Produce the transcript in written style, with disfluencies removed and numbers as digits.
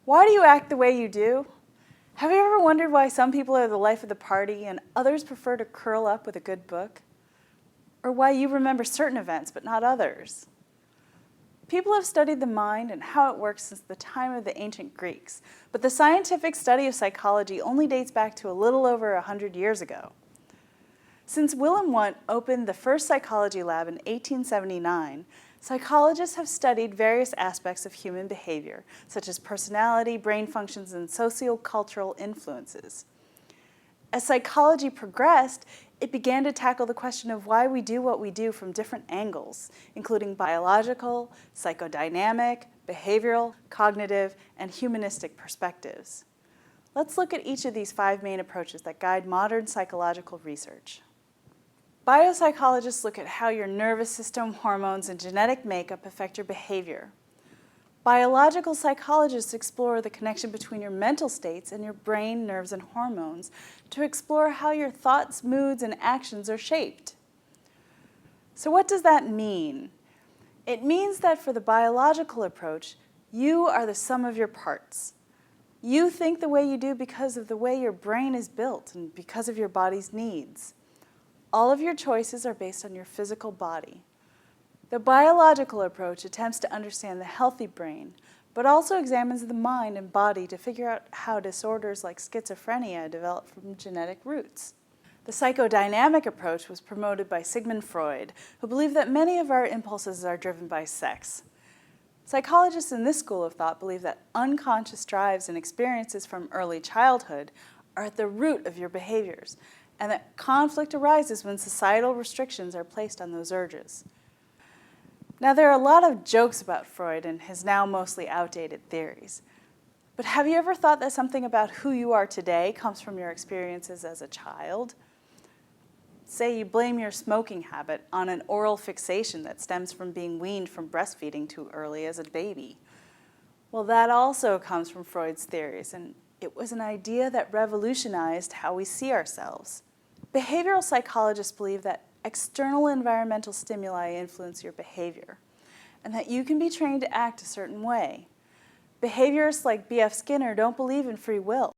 Why do you act the way you do? Have you ever wondered why some people are the life of the party and others prefer to curl up with a good book? Or why you remember certain events but not others? People have studied the mind and how it works since the time of the ancient Greeks, but the scientific study of psychology only dates back to a little over 100 years ago. Since Wilhelm Wundt opened the first psychology lab in 1879, psychologists have studied various aspects of human behavior, such as personality, brain functions, and sociocultural influences. As psychology progressed, it began to tackle the question of why we do what we do from different angles, including biological, psychodynamic, behavioral, cognitive, and humanistic perspectives. Let's look at each of these 5 main approaches that guide modern psychological research. Biopsychologists look at how your nervous system, hormones, and genetic makeup affect your behavior. Biological psychologists explore the connection between your mental states and your brain, nerves, and hormones to explore how your thoughts, moods, and actions are shaped. So what does that mean? It means that for the biological approach, you are the sum of your parts. You think the way you do because of the way your brain is built and because of your body's needs. All of your choices are based on your physical body. The biological approach attempts to understand the healthy brain, but also examines the mind and body to figure out how disorders like schizophrenia develop from genetic roots. The psychodynamic approach was promoted by Sigmund Freud, who believed that many of our impulses are driven by sex. Psychologists in this school of thought believe that unconscious drives and experiences from early childhood are at the root of your behaviors, and that conflict arises when societal restrictions are placed on those urges. Now, there are a lot of jokes about Freud and his now mostly outdated theories. But have you ever thought that something about who you are today comes from your experiences as a child? Say you blame your smoking habit on an oral fixation that stems from being weaned from breastfeeding too early as a baby. Well, that also comes from Freud's theories, and it was an idea that revolutionized how we see ourselves. Behavioral psychologists believe that external environmental stimuli influence your behavior, and that you can be trained to act a certain way. Behaviorists like B.F. Skinner don't believe in free will.